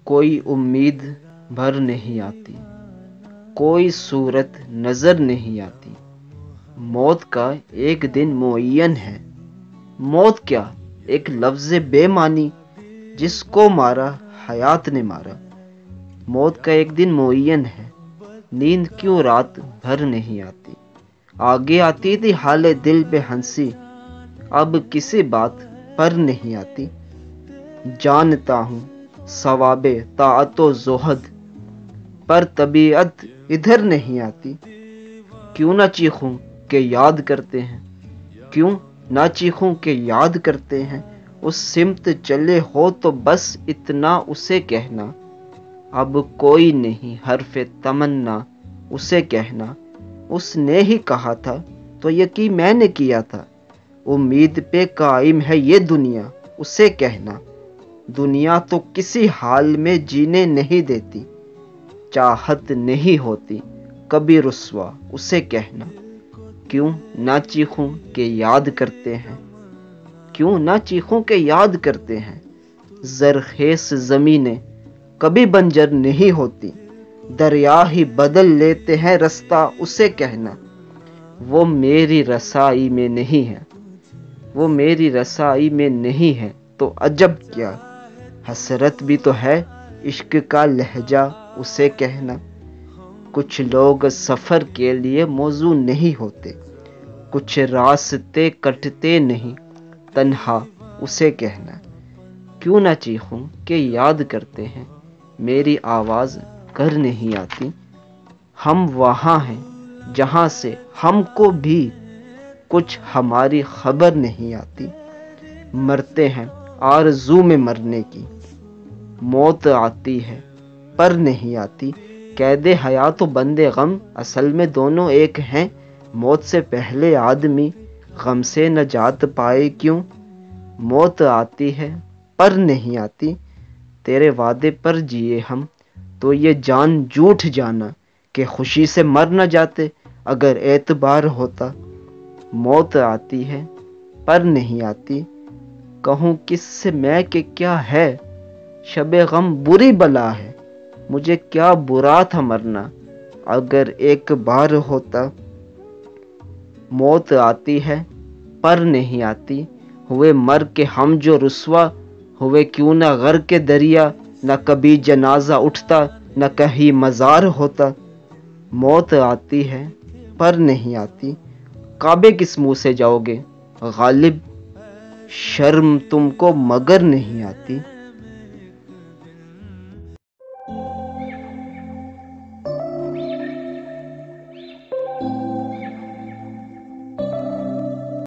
کوئی امید بھر نہیں آتی، کوئی صورت نظر نہیں آتی، موت کا ایک دن معین ہے۔ موت کیا ایک لفظ بے معنی جس کو مارا حیات نے مارا۔ موت کا ایک دن معین ہے، نیند کیوں رات بھر نہیں آتی۔ آگے آتی تھی حال دل پہ ہنسی، اب کسی بات پر نہیں آتی۔ جانتا ہوں ثواب طاعت و زہد، پر طبیعت ادھر نہیں آتی۔ کیوں نہ چیخوں کہ یاد کرتے ہیں، کیوں نہ چیخوں کہ یاد کرتے ہیں۔ اس سمت چلے ہو تو بس اتنا اسے کہنا، اب کوئی نہیں حرف تمنا اسے کہنا۔ اس نے ہی کہا تھا تو یقین میں نے کیا تھا، امید پہ قائم ہے یہ دنیا اسے کہنا۔ دنیا تو کسی حال میں جینے نہیں دیتی، چاہت نہیں ہوتی کبھی رسوا اسے کہنا۔ کیوں نہ چیخوں کہ یاد کرتے ہیں، کیوں نہ چیخوں کہ یاد کرتے ہیں۔ زرخیز زمینیں کبھی بنجر نہیں ہوتی، دریا ہی بدل لیتے ہیں رستہ اسے کہنا۔ وہ میری رسائی میں نہیں ہے، وہ میری رسائی میں نہیں ہے تو عجب کیا، حسرت بھی تو ہے عشق کا لہجہ اسے کہنا۔ کچھ لوگ سفر کے لیے موزوں نہیں ہوتے، کچھ راستے کٹتے نہیں تنہا اسے کہنا۔ کیوں نہ چیخوں کہ یاد کرتے ہیں، میری آواز گھر نہیں آتی۔ ہم وہاں ہیں جہاں سے ہم کو بھی کچھ ہماری خبر نہیں آتی۔ مرتے ہیں آرزو میں مرنے کی، موت آتی ہے پر نہیں آتی۔ قید حیات و بند غم اصل میں دونوں ایک ہیں، موت سے پہلے آدمی غم سے نجات پائے کیوں۔ موت آتی ہے پر نہیں آتی، تیرے وعدے پر جیے ہم تو یہ جان جھوٹ جانا کہ خوشی سے مر نہ جاتے اگر اعتبار ہوتا۔ موت آتی ہے پر نہیں آتی، کہوں کس سے میں کہ کیا ہے، شب غم بری بلا ہے، مجھے کیا برا تھا مرنا اگر ایک بار ہوتا۔ موت آتی ہے پر نہیں آتی، ہوئے مر کے ہم جو رسوا ہوئے کیوں نہ غرق کے دریا، نہ کبھی جنازہ اٹھتا نہ کہیں مزار ہوتا۔ موت آتی ہے پر نہیں آتی، کعبے کس منہ سے جاؤ گے غالب، شرم تم کو مگر نہیں آتی۔